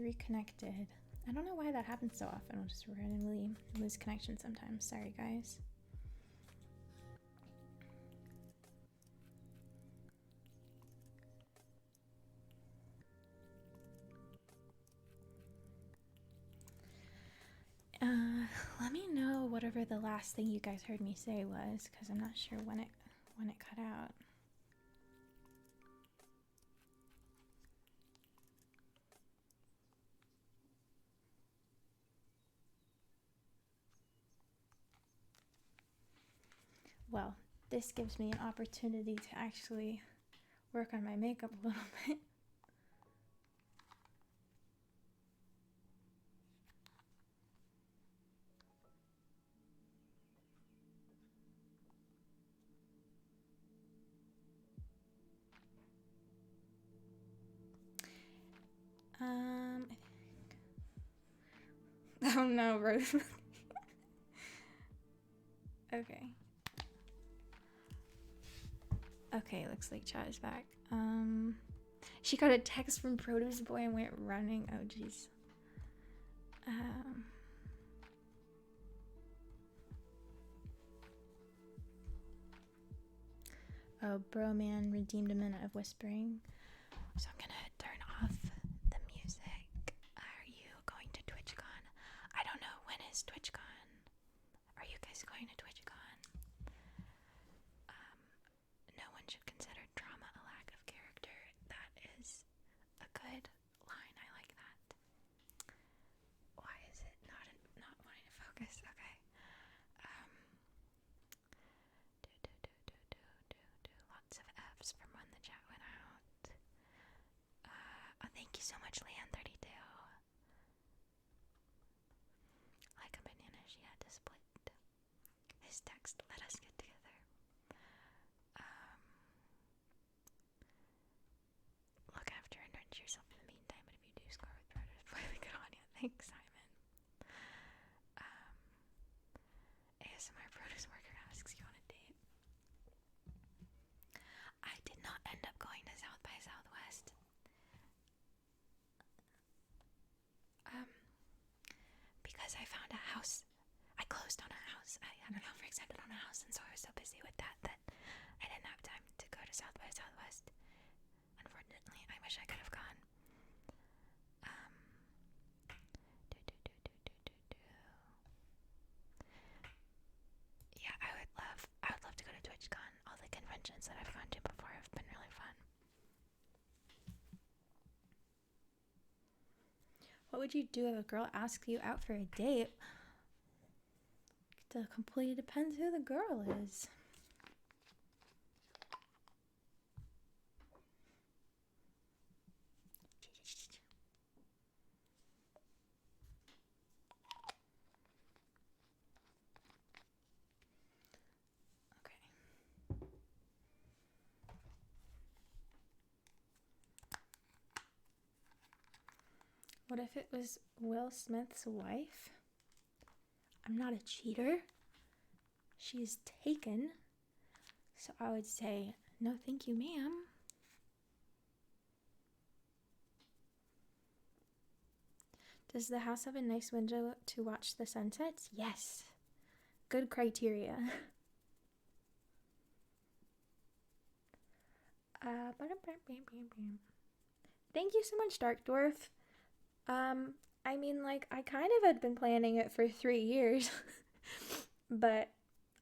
reconnected. I don't know why that happens so often. I'll just randomly lose connection sometimes. Sorry, guys. Let me know whatever the last thing you guys heard me say was, because I'm not sure when it cut out. Well, this gives me an opportunity to actually work on my makeup a little bit. I think. Oh no, Rose. Okay. Okay, looks like Chad is back. She got a text from Produce Boy and went running. Oh jeez. Oh, bro man redeemed a minute of whispering. So I'm gonna turn off the music. Are you going to TwitchCon? I don't know, when is TwitchCon? Are you guys going to TwitchCon? No one should consider drama a lack of character. That is a good line. I like that. Why is it not wanting to focus? Okay. Lots of F's from when the chat went out. Oh, thank you so much, Leanne32. Like a banana, she had to split. His text, let us get together. Look after and enrich yourself in the meantime, but if you do score with Brothers, really good on you. Thanks, Simon. ASMR produce worker asks you on a date. I did not end up going to South by Southwest. Because I found a house. I closed on a house. I had an offer accepted on a house, and so I was so busy with that I didn't have time to go to South by Southwest. Unfortunately, I wish I could have gone. Yeah, I would love to go to TwitchCon. All the conventions that I've gone to before have been really fun. What would you do if a girl asks you out for a date? It completely depends who the girl is. Okay. What if it was Will Smith's wife? I'm not a cheater. She's taken. So I would say, no thank you, ma'am. Does the house have a nice window to watch the sunsets? Yes. Good criteria. Thank you so much, Dark Dwarf. I mean, like, I kind of had been planning it for 3 years. But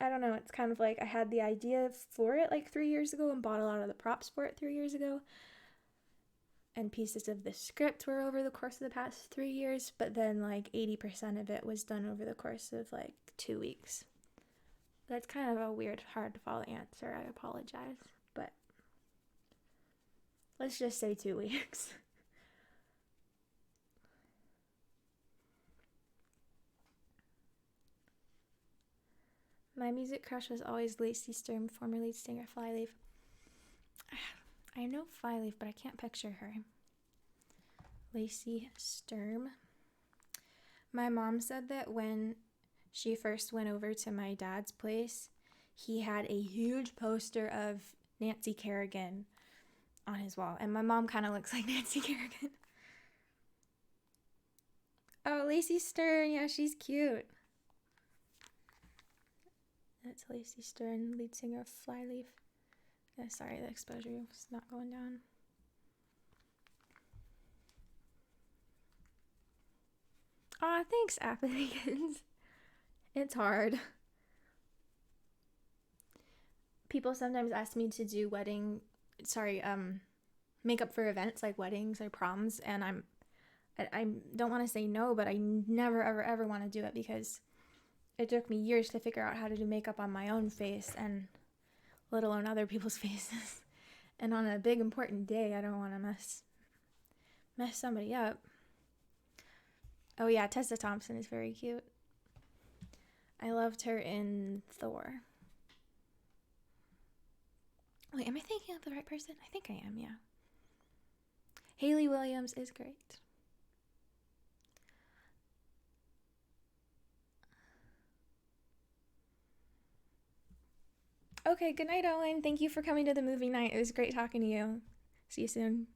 I don't know, it's kind of like I had the idea for it like 3 years ago and bought a lot of the props for it 3 years ago. And pieces of the script were over the course of the past 3 years, but then like 80% of it was done over the course of like 2 weeks. That's kind of a weird, hard to follow answer. I apologize, but let's just say 2 weeks. My music crush was always Lacey Sturm, former lead singer Flyleaf. I know Flyleaf, but I can't picture her. Lacey Sturm. My mom said that when she first went over to my dad's place, he had a huge poster of Nancy Kerrigan on his wall. And my mom kind of looks like Nancy Kerrigan. Lacey Stern. Yeah, she's cute. That's Lacey Stern, lead singer of Flyleaf. Yeah, sorry, the exposure was not going down. Aw, thanks, Applicants. It's hard. People sometimes ask me to do makeup for events like weddings or proms, and I don't want to say no, but I never ever want to do it because it took me years to figure out how to do makeup on my own face, and let alone other people's faces. And on a big important day, I don't want to mess somebody up. Oh yeah, Tessa Thompson is very cute. I loved her in Thor. Wait, am I thinking of the right person? I think I am, yeah. Hayley Williams is great. Okay, good night, Owen. Thank you for coming to the movie night. It was great talking to you. See you soon.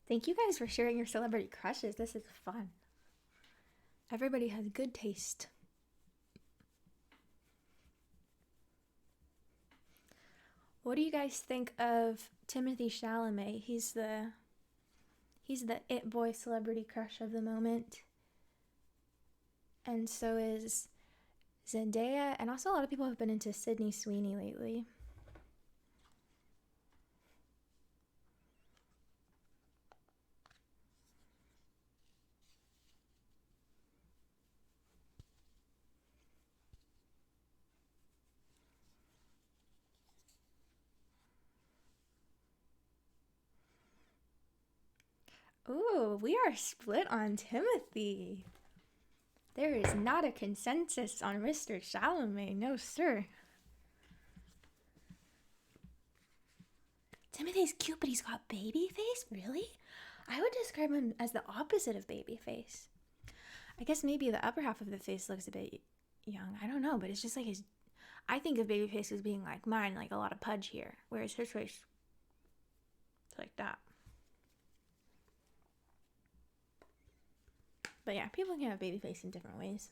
Thank you guys for sharing your celebrity crushes. This is fun. Everybody has good taste. What do you guys think of Timothée Chalamet? He's the it boy celebrity crush of the moment. And so is Zendaya, and also a lot of people have been into Sydney Sweeney lately. Ooh, we are split on Timothy. There is not a consensus on Mr. Chalamet, no sir. Timothy's cute, but he's got baby face? Really? I would describe him as the opposite of baby face. I guess maybe the upper half of the face looks a bit young. I don't know, but it's just like I think of baby face as being like mine, like a lot of pudge here, whereas his face, it's like that. But yeah, people can have baby face in different ways.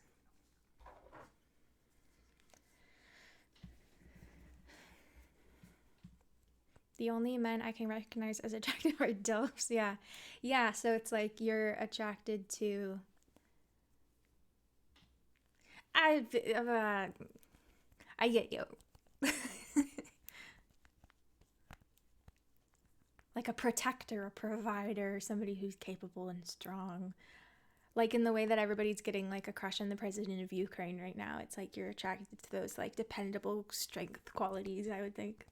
The only men I can recognize as attractive are dopes. Yeah. Yeah, so it's like you're attracted to... I get you. Like a protector, a provider, somebody who's capable and strong. Like in the way that everybody's getting like a crush on the president of Ukraine right now. It's like you're attracted to those like dependable strength qualities, I would think.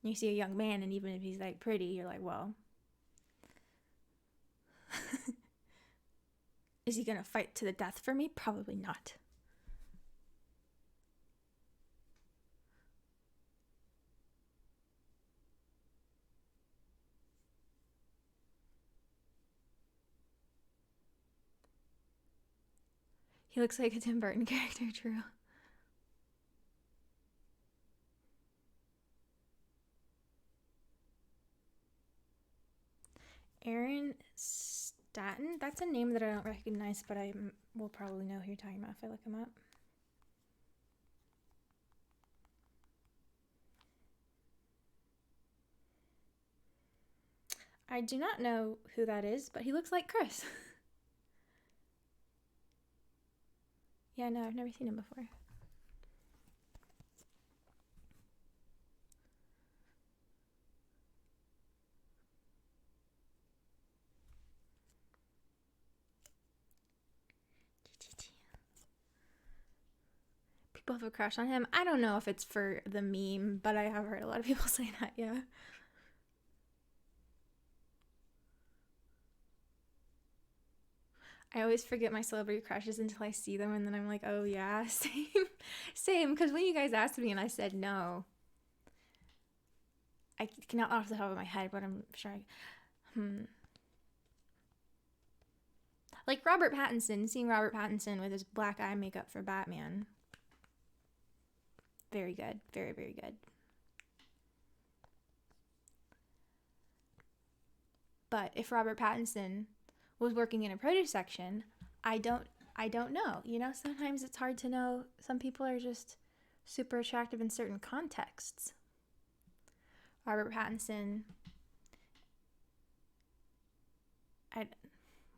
You see a young man, and even if he's like pretty, you're like, well, is he gonna fight to the death for me? Probably not. He looks like a Tim Burton character, true. Aaron Staton? That's a name that I don't recognize, but I will probably know who you're talking about if I look him up. I do not know who that is, but he looks like Chris. Yeah, no, I've never seen him before. People have a crush on him. I don't know if it's for the meme, but I have heard a lot of people say that, yeah. I always forget my celebrity crushes until I see them, and then I'm like, oh yeah, same. Because when you guys asked me and I said no, I cannot off the top of my head, but I'm sure like Robert Pattinson, seeing Robert Pattinson with his black eye makeup for Batman. Very good. Very, very good. But if Robert Pattinson was working in a produce section, I don't know. You know, sometimes it's hard to know. Some people are just super attractive in certain contexts. Robert Pattinson,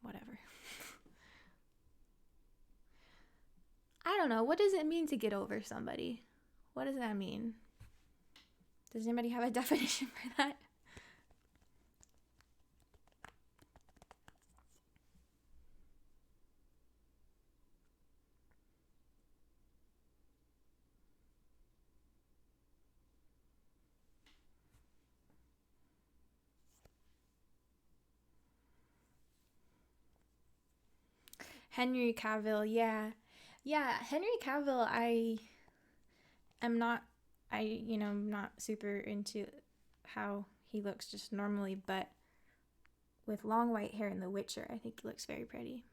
whatever. I don't know. What does it mean to get over somebody? What does that mean? Does anybody have a definition for that? Henry Cavill, yeah. Yeah, Henry Cavill, am not, not super into how he looks just normally, but with long white hair in The Witcher, I think he looks very pretty.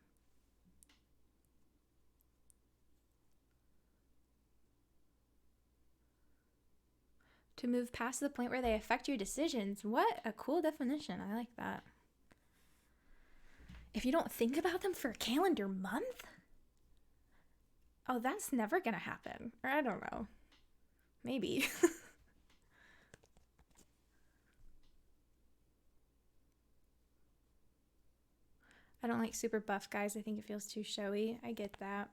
To move past the point where they affect your decisions. What a cool definition. I like that. If you don't think about them for a calendar month? Oh, that's never gonna happen. Or I don't know. Maybe. I don't like super buff guys. I think it feels too showy. I get that.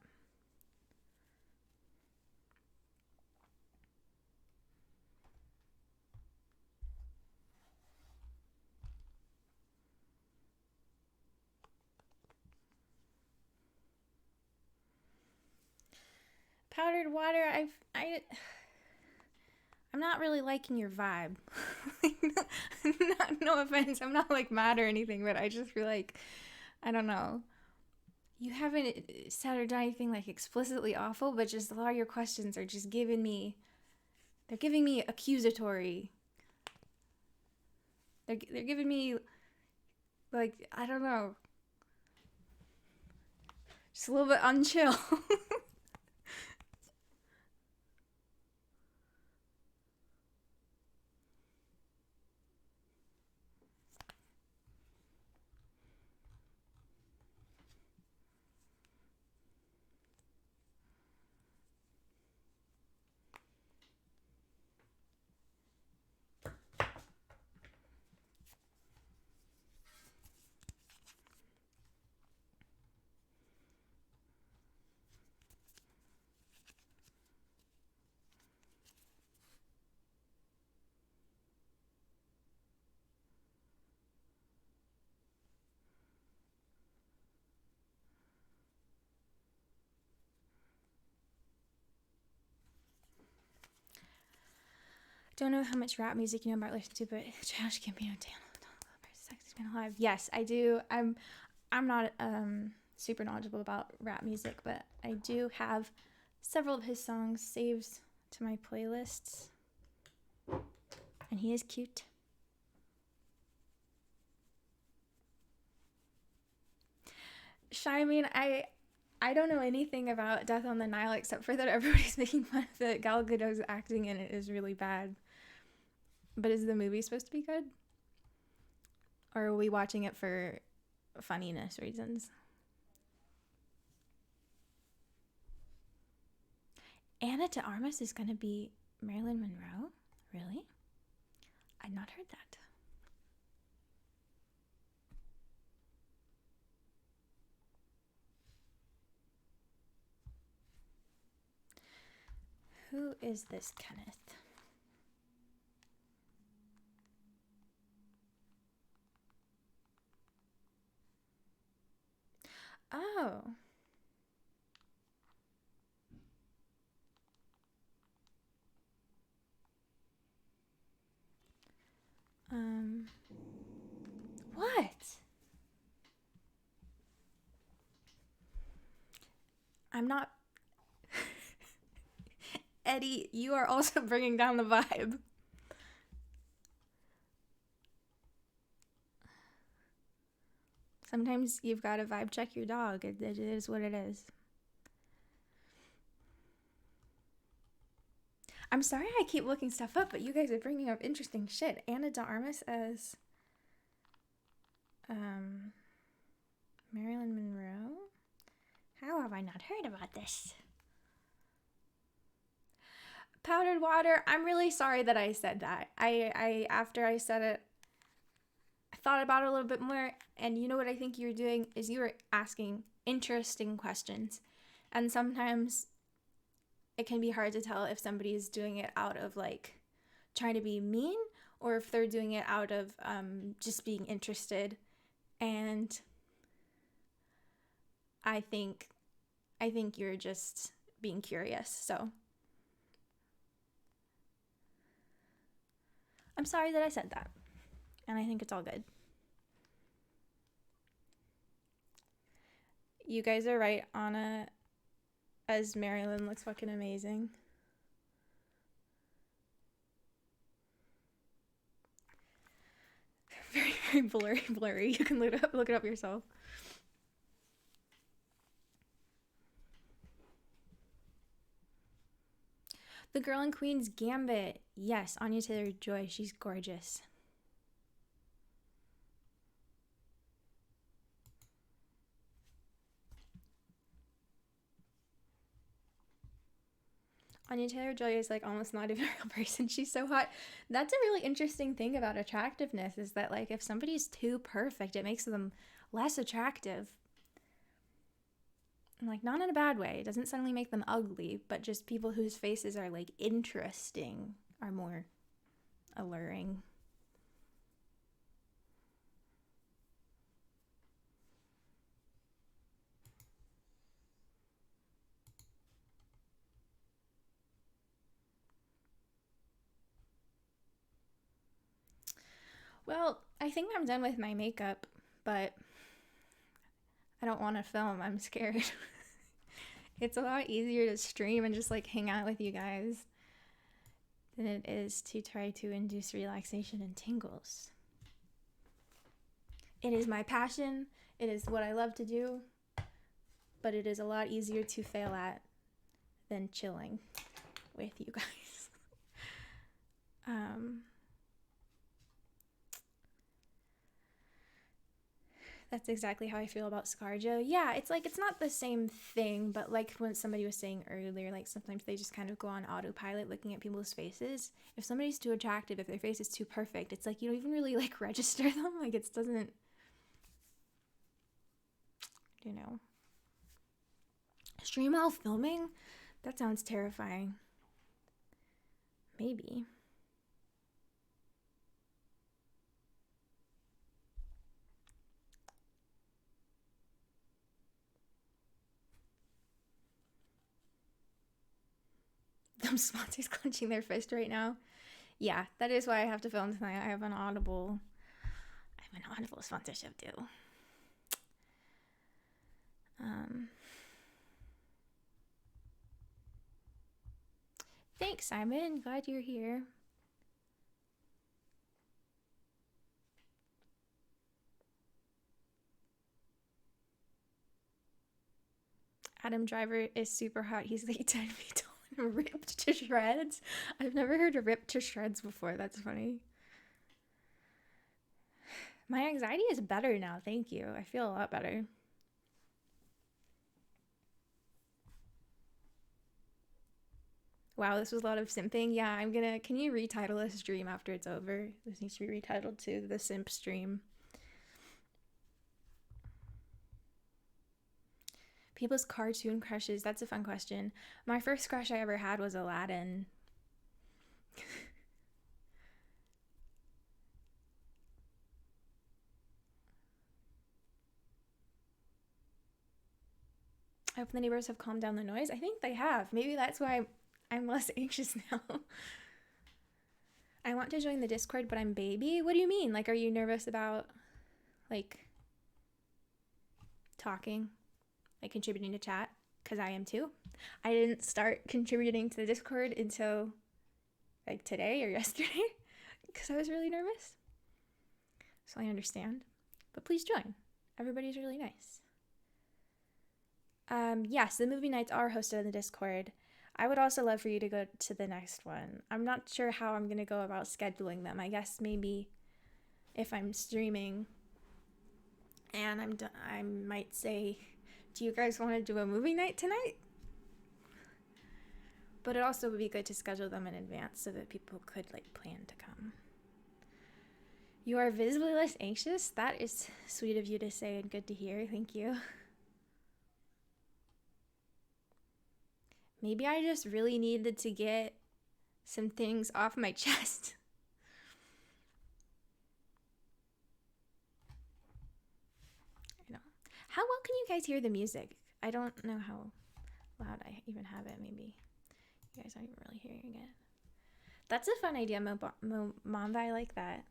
Powdered water, I'm not really liking your vibe. No offense, I'm not like mad or anything, but I just feel like, I don't know. You haven't said or done anything like explicitly awful, but just a lot of your questions are just they're giving me accusatory. They're giving me, like, I don't know, just a little bit unchill. Don't know how much rap music you know about listening to, but Trash Campino, Sexiest Man Alive. Yes, I do. I'm not super knowledgeable about rap music, but I do have several of his songs saved to my playlists, and he is cute. I mean, I don't know anything about Death on the Nile except for that everybody's making fun of it. Gal Gadot's acting in it is really bad. But is the movie supposed to be good? Or are we watching it for funniness reasons? Anna de Armas is going to be Marilyn Monroe? Really? I'd not heard that. Who is this Kenneth? Oh. What? I'm not... Eddie, you are also bringing down the vibe. Sometimes you've got to vibe check your dog. It is what it is. I'm sorry I keep looking stuff up, but you guys are bringing up interesting shit. Anna de Armas as Marilyn Monroe? How have I not heard about this? Powdered water. I'm really sorry that I said that. I after I said it, I thought about it a little bit more, and you know what I think you were doing is you were asking interesting questions. And sometimes it can be hard to tell if somebody is doing it out of like trying to be mean or if they're doing it out of just being interested. And I think you're just being curious. So I'm sorry that I said that. And I think it's all good. You guys are right. Anna as Marilyn looks fucking amazing. Very, very blurry. You can look it up yourself. The girl in Queen's Gambit. Yes, Anya Taylor-Joy. She's gorgeous. Anya Taylor-Joy is like almost not even a real person. She's so hot. That's a really interesting thing about attractiveness is that like if somebody's too perfect, it makes them less attractive. And like not in a bad way. It doesn't suddenly make them ugly, but just people whose faces are like interesting are more alluring. Well, I think I'm done with my makeup, but I don't want to film. I'm scared. It's a lot easier to stream and just like hang out with you guys than it is to try to induce relaxation and tingles. It is my passion. It is what I love to do, but it is a lot easier to fail at than chilling with you guys. That's exactly how I feel about ScarJo. Yeah, it's like, it's not the same thing, but like when somebody was saying earlier, like sometimes they just kind of go on autopilot looking at people's faces. If somebody's too attractive, if their face is too perfect, it's like you don't even really like register them. Like it doesn't, you know. Stream while filming? That sounds terrifying. Maybe. Them sponsors clenching their fist right now. Yeah, that is why I have to film tonight. I have an Audible sponsorship too. Thanks, Simon. Glad you're here. Adam Driver is super hot. He's like 10 feet tall and ripped to shreds. I've never heard of ripped to shreds before. That's funny. My anxiety is better now. Thank you. I feel a lot better. Wow, this was a lot of simping. Yeah, can you retitle this stream after it's over? This needs to be retitled to the simp stream. People's cartoon crushes. That's a fun question. My first crush I ever had was Aladdin. I hope the neighbors have calmed down the noise. I think they have. Maybe that's why I'm less anxious now. I want to join the Discord, but I'm baby. What do you mean? Like, are you nervous about, like, talking? Like, contributing to chat? Because I am too. I didn't start contributing to the Discord until, like, today or yesterday. Because I was really nervous. So I understand. But please join. Everybody's really nice. Yes, the movie nights are hosted on the Discord. I would also love for you to go to the next one. I'm not sure how I'm going to go about scheduling them. I guess maybe if I'm streaming and I might say, do you guys want to do a movie night tonight? But it also would be good to schedule them in advance so that people could like plan to come. You are visibly less anxious? That is sweet of you to say and good to hear. Thank you. Maybe I just really needed to get some things off my chest. I know. How well can you guys hear the music? I don't know how loud I even have it. Maybe you guys aren't even really hearing it. That's a fun idea, Mom. I like that.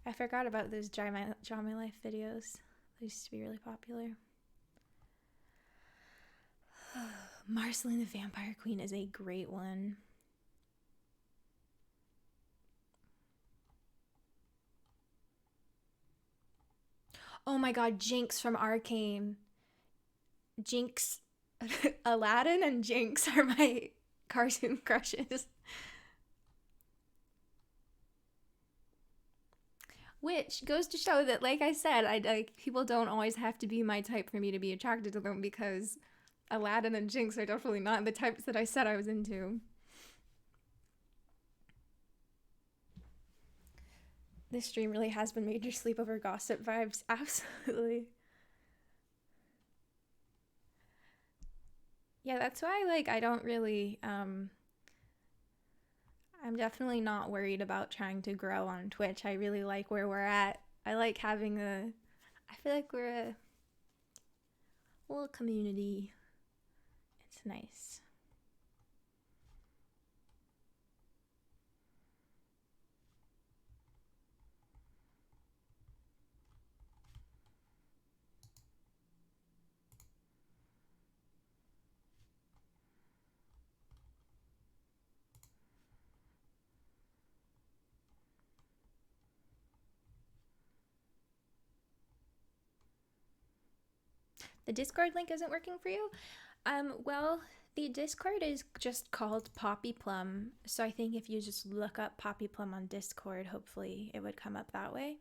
I forgot about those Draw My Life videos. They used to be really popular. Marceline the Vampire Queen is a great one. Oh my god, Jinx from Arcane. Jinx, Aladdin and Jinx are my cartoon crushes. Which goes to show that, like I said, people don't always have to be my type for me to be attracted to them, because Aladdin and Jinx are definitely not the types that I said I was into. This stream really has been major sleepover gossip vibes. Absolutely. Yeah, that's why, like, I don't really, I'm definitely not worried about trying to grow on Twitch. I really like where we're at. I like having I feel like we're a little community. It's nice. The Discord link isn't working for you? Well, the Discord is just called Poppy Plum, so I think if you just look up Poppy Plum on Discord, hopefully it would come up that way.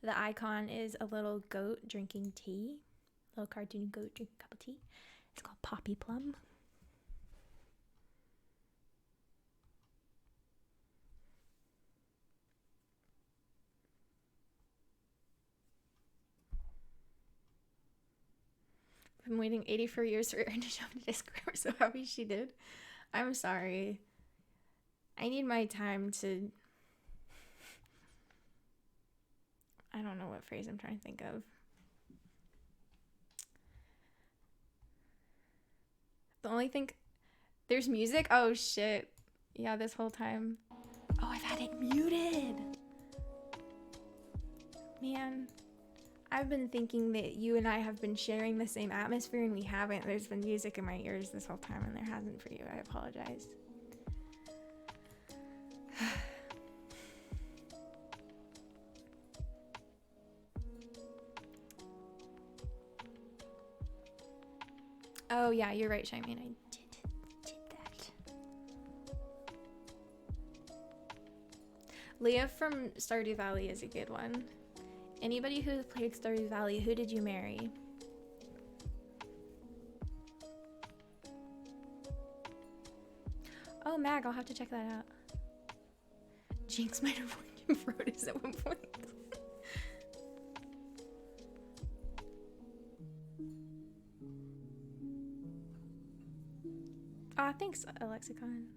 The icon is a little goat drinking tea, a little cartoon goat drinking a cup of tea. It's called Poppy Plum. I've been waiting 84 years for her to show up to Discord. I'm so happy she did. I'm sorry. I need my time to... I don't know what phrase I'm trying to think of. The only thing... There's music? Oh, shit. Yeah, this whole time. Oh, I've had it muted. Man. I've been thinking that you and I have been sharing the same atmosphere, and we haven't. There's been music in my ears this whole time, and there hasn't for you. I apologize. Oh, yeah, you're right, Shimeen. I did that. Leah from Stardew Valley is a good one. Anybody who played Stardew Valley, who did you marry? Oh, Mag, I'll have to check that out. Jinx might have worked in Frodis at one point. Aw, thanks, Alexicon.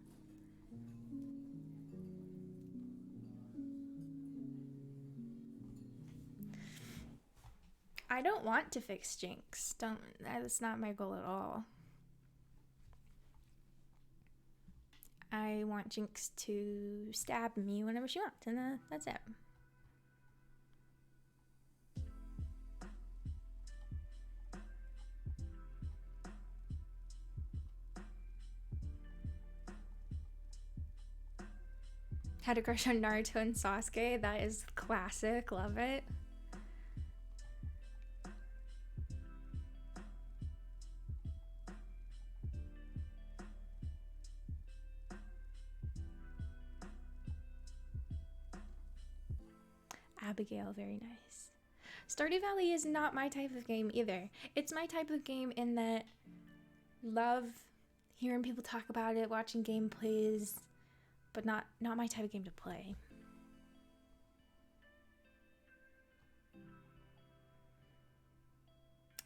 I don't want to fix Jinx. That's not my goal at all. I want Jinx to stab me whenever she wants, and that's it. Had a crush on Naruto and Sasuke. That is classic. Love it. Abigail, very nice. Stardew Valley is not my type of game either. It's my type of game in that love hearing people talk about it, watching gameplays, but not my type of game to play.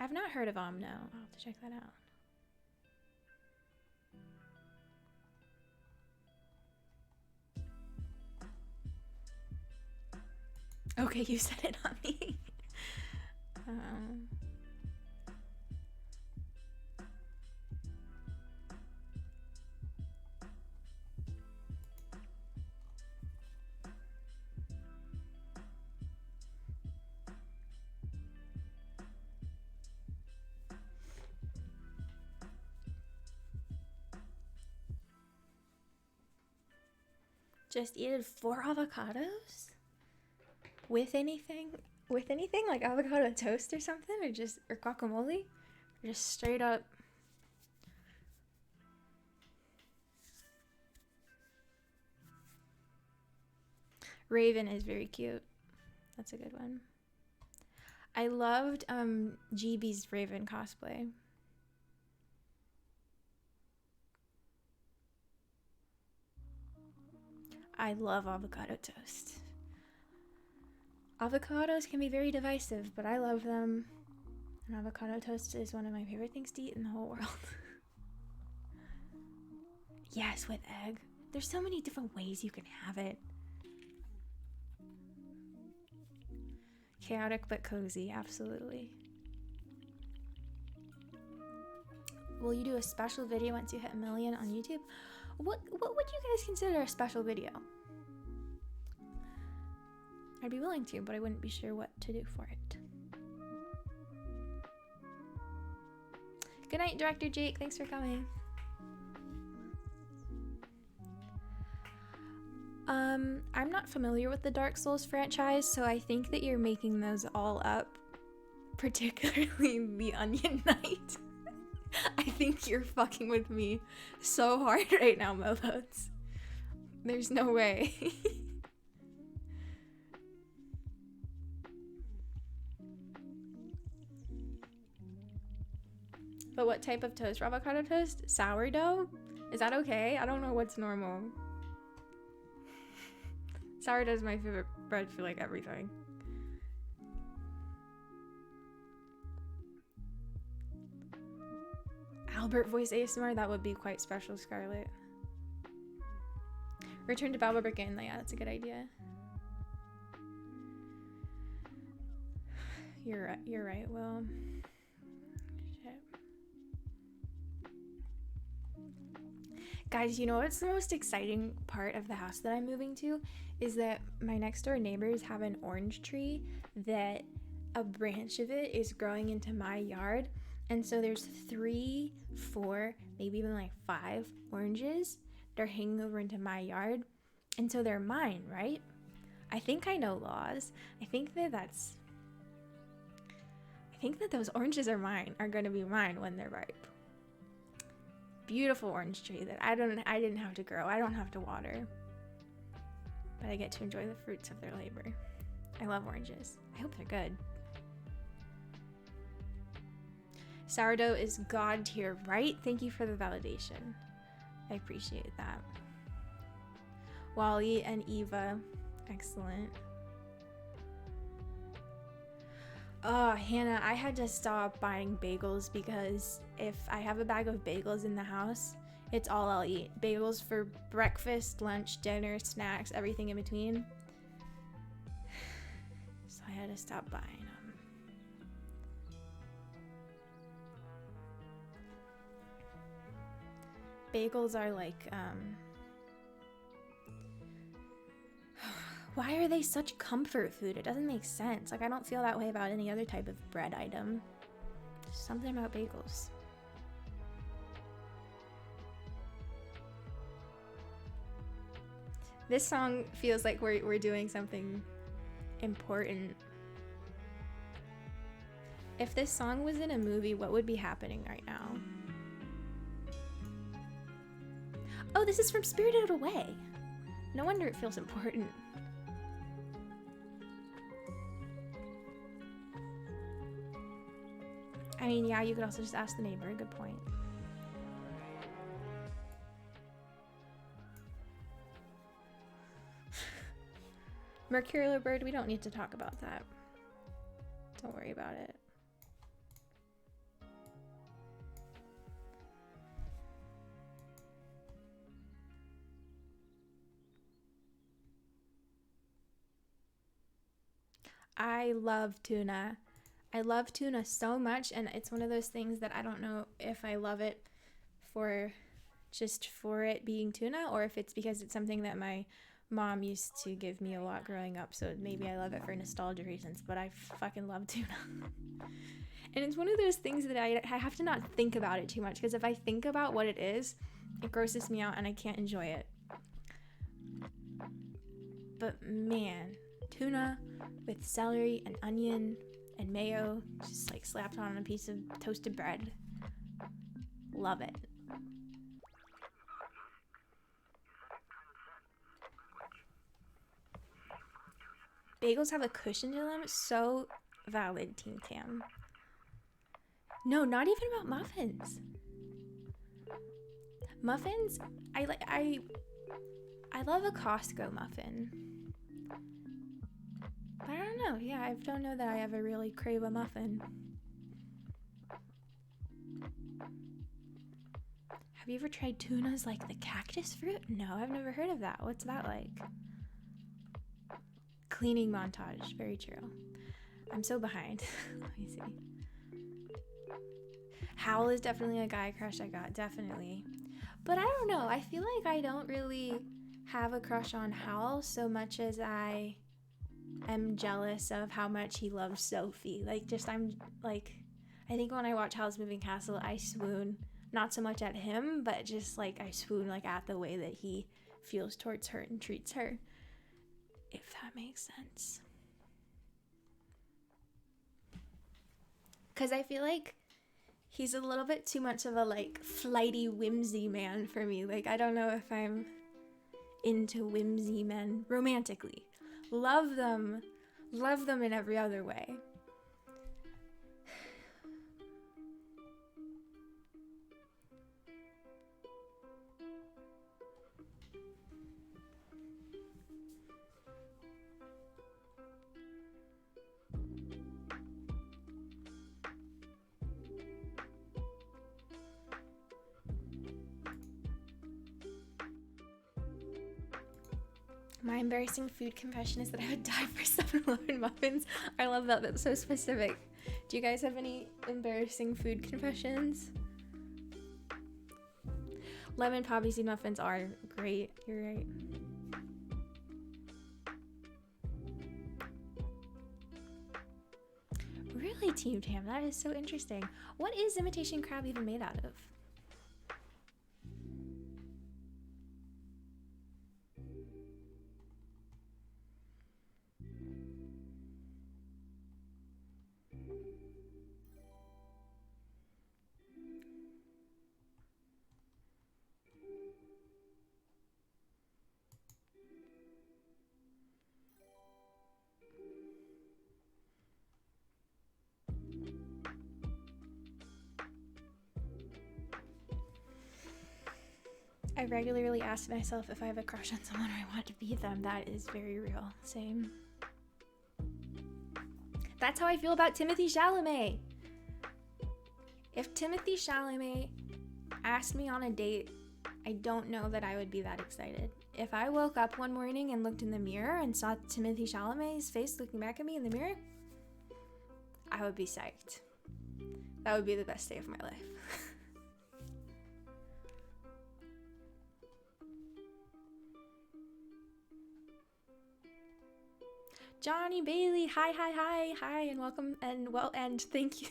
I've not heard of Omno. I'll have to check that out. Okay, you said it, not me. Just eat 4 avocados? With anything? With anything? Like avocado toast or something? Or guacamole? Or just straight up? Raven is very cute. That's a good one. I loved GB's Raven cosplay. I love avocado toast. Avocados can be very divisive, but I love them. And avocado toast is one of my favorite things to eat in the whole world. Yes, with egg. There's so many different ways you can have it. Chaotic but cozy, absolutely. Will you do a special video once you hit 1 million on YouTube? What would you guys consider a special video? I'd be willing to, but I wouldn't be sure what to do for it. Good night, Director Jake. Thanks for coming. I'm not familiar with the Dark Souls franchise, so I think that you're making those all up, particularly the Onion Knight. I think you're fucking with me so hard right now, Mobots. There's no way. But what type of toast? Avocado toast? Sourdough? Is that okay? I don't know what's normal. Sourdough is my favorite bread for like everything. Albert voice ASMR? That would be quite special, Scarlett. Return to Balbabricken. Yeah, that's a good idea. You're right, Will. Shit. Guys, you know what's the most exciting part of the house that I'm moving to? Is that my next door neighbors have an orange tree that a branch of it is growing into my yard. And so there's 3, 4, maybe even like 5 oranges that are hanging over into my yard. And so they're mine, right? I think I know laws. I think that those oranges are going to be mine when they're ripe. Beautiful orange tree that I didn't have to grow. I don't have to water. But I get to enjoy the fruits of their labor. I love oranges. I hope they're good. Sourdough is god tier, right? Thank you for the validation. I appreciate that. Wally and Eva, excellent. Oh, Hannah, I had to stop buying bagels because if I have a bag of bagels in the house, it's all I'll eat. Bagels for breakfast, lunch, dinner, snacks, everything in between. So I had to stop buying them. Bagels are like, why are they such comfort food? It doesn't make sense. Like, I don't feel that way about any other type of bread item. Just something about bagels. This song feels like we're doing something important. If this song was in a movie, what would be happening right now? Oh, this is from Spirited Away. No wonder it feels important. I mean, yeah, you could also just ask the neighbor. Good point. Mercurial bird, we don't need to talk about that. Don't worry about it. I love tuna. I love tuna so much, and it's one of those things that I don't know if I love it for just for it being tuna, or if it's because it's something that my mom used to give me a lot growing up, so maybe I love it for nostalgia reasons, but I fucking love tuna. And it's one of those things that I have to not think about it too much, because if I think about what it is, it grosses me out and I can't enjoy it. But man, tuna with celery and onion and mayo, just like slapped on a piece of toasted bread. Love it. Bagels have a cushion to them. So valid, Team Tam. No, not even about muffins. Muffins, I love a Costco muffin. But I don't know. Yeah, I don't know that I ever really crave a muffin. Have you ever tried tunas like the cactus fruit? No, I've never heard of that. What's that like? Cleaning montage. Very true. I'm so behind. Let me see. Howl is definitely a guy crush I got. Definitely. But I don't know. I feel like I don't really have a crush on Howl so much as I am jealous of how much he loves Sophie. Like, just I'm like, I think when I watch Howl's Moving Castle, I swoon. Not so much at him, but just like I swoon like at the way that he feels towards her and treats her. If that makes sense. Because I feel like he's a little bit too much of a like flighty whimsy man for me. Like, I don't know if I'm into whimsy men romantically. Love them in every other way. My embarrassing food confession is that I would die for 7-Eleven muffins. I love that. That's so specific. Do you guys have any embarrassing food confessions? Lemon poppy seed muffins are great. You're right. Really, Team Tam? That is so interesting. What is imitation crab even made out of? I regularly ask myself if I have a crush on someone or I want to be them. That is very real. Same. That's how I feel about Timothée Chalamet. If Timothée Chalamet asked me on a date, I don't know that I would be that excited. If I woke up one morning and looked in the mirror and saw Timothée Chalamet's face looking back at me in the mirror, I would be psyched. That would be the best day of my life. Johnny Bailey, hi, and welcome, and thank you.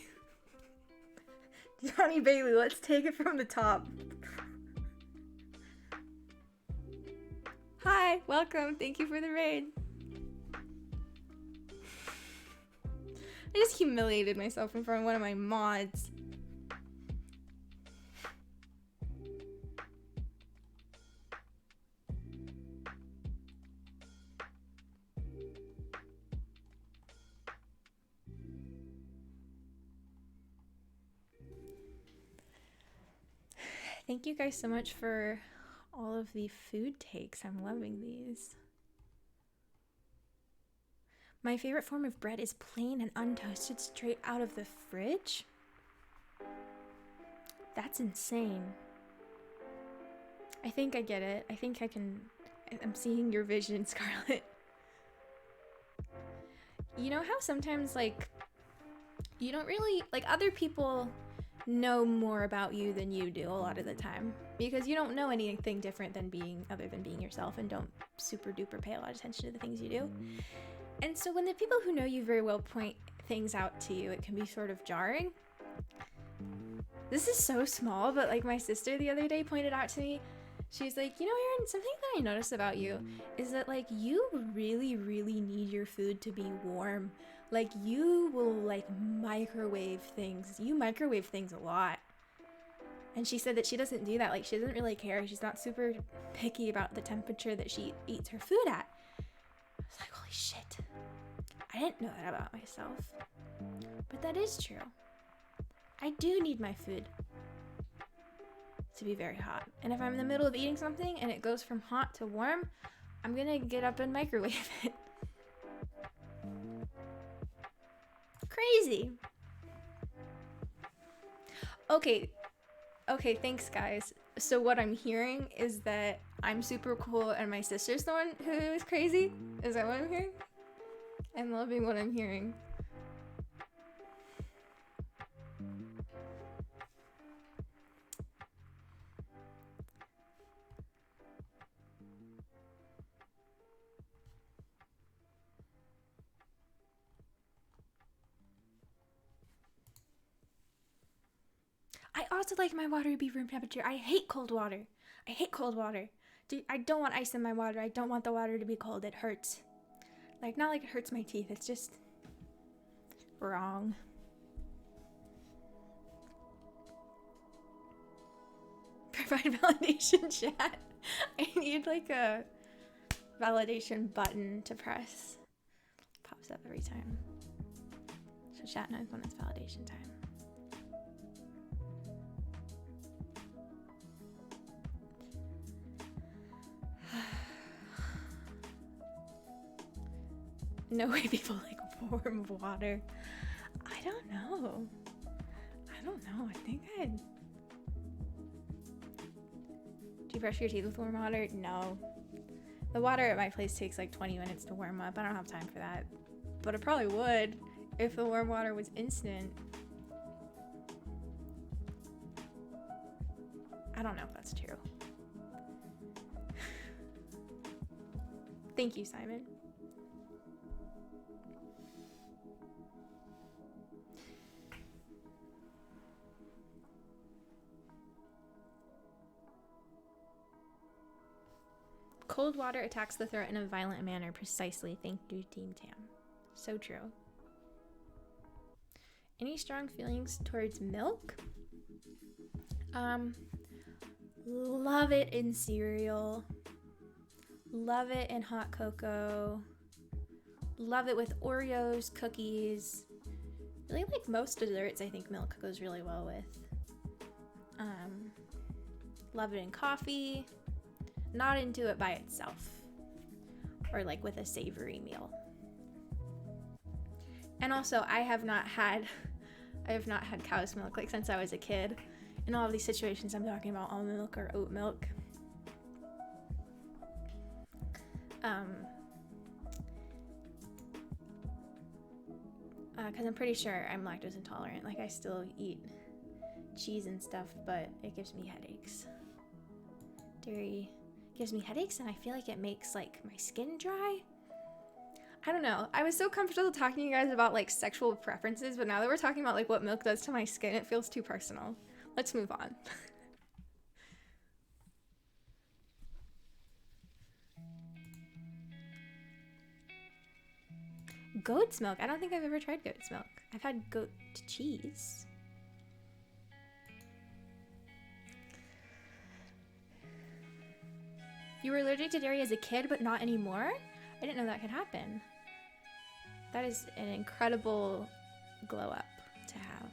Johnny Bailey, let's take it from the top. Hi, welcome, thank you for the raid. I just humiliated myself in front of one of my mods. Thank you guys so much for all of the food takes. I'm loving these. My favorite form of bread is plain and untoasted straight out of the fridge. That's insane. I think I get it. I think I'm seeing your vision, Scarlett. You know how sometimes, like, you don't really, like, other people know more about you than you do a lot of the time, because you don't know anything different than other than being yourself, and don't super duper pay a lot of attention to the things you do. And so when the people who know you very well point things out to you, it can be sort of jarring. This is so small, but like my sister the other day pointed out to me, she's like, you know, Erin, something that I noticed about you is that, like, you really, really need your food to be warm. Like, you will, like, microwave things. You microwave things a lot. And she said that she doesn't do that. Like, she doesn't really care. She's not super picky about the temperature that she eats her food at. I was like, holy shit. I didn't know that about myself. But that is true. I do need my food to be very hot. And if I'm in the middle of eating something and it goes from hot to warm, I'm gonna get up and microwave it. Crazy. Okay, thanks guys. So what I'm hearing is that I'm super cool and my sister's the one who is crazy? Is that what I'm hearing? I'm loving what I'm hearing. I also like my water to be room temperature. I hate cold water. Dude, I don't want ice in my water. I don't want the water to be cold. It hurts. Like, not like it hurts my teeth. It's just wrong. Provide validation, chat. I need like a validation button to press. Pops up every time. So chat knows when it's validation time. No way people like warm water. I don't know. I think I'd... Do you brush your teeth with warm water? No. The water at my place takes like 20 minutes to warm up. I don't have time for that. But I probably would if the warm water was instant. I don't know if that's true. Thank you, Simon. Cold water attacks the throat in a violent manner. Precisely. Thank you, Team Tam. So true. Any strong feelings towards milk? Love it in cereal. Love it in hot cocoa. Love it with Oreos, cookies. Really like most desserts, I think milk goes really well with. Love it in coffee. Not into it by itself. Or like with a savory meal. And also, I have not had cow's milk like since I was a kid. In all of these situations, I'm talking about almond milk or oat milk. Because I'm pretty sure I'm lactose intolerant. Like, I still eat cheese and stuff, but it gives me headaches. Dairy gives me headaches, and I feel like it makes, like, my skin dry. I don't know. I was so comfortable talking to you guys about, like, sexual preferences, but now that we're talking about, like, what milk does to my skin, it feels too personal. Let's move on. Goat's milk? I don't think I've ever tried goat's milk. I've had goat cheese. You were allergic to dairy as a kid, but not anymore? I didn't know that could happen. That is an incredible glow up to have.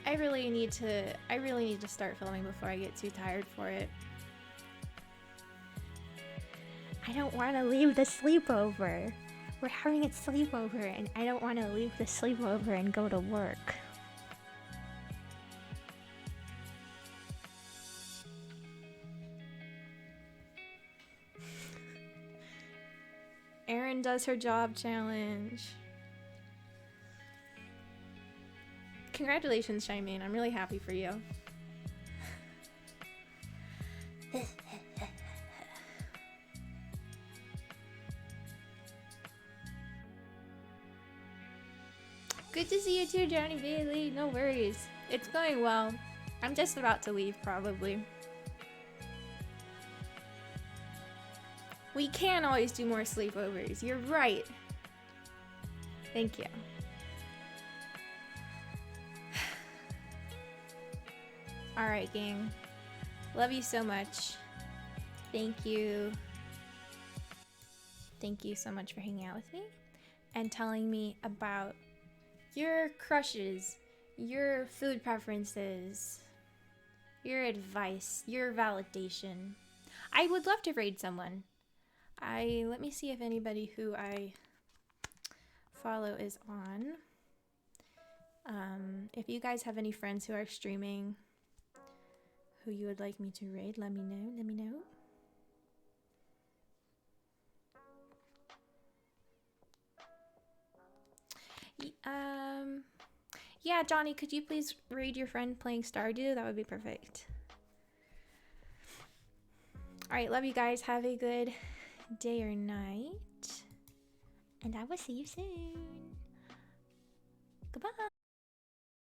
I really need to start filming before I get too tired for it. I don't want to leave the sleepover. We're having a sleepover and I don't want to leave the sleepover and go to work. Erin does her job challenge. Congratulations, Shymane. I'm really happy for you. Good to see you too, Johnny Bailey. No worries. It's going well. I'm just about to leave, probably. We can always do more sleepovers. You're right. Thank you. Alright, gang. Love you so much. Thank you. Thank you so much for hanging out with me and telling me about your crushes, your food preferences, your advice, your validation. I would love to raid someone. Let me see if anybody who I follow is on. If you guys have any friends who are streaming who you would like me to raid, let me know. Yeah, Johnny, could you please raid your friend playing Stardew? That would be perfect. Alright, love you guys. Have a good day or night. And I will see you soon. Goodbye.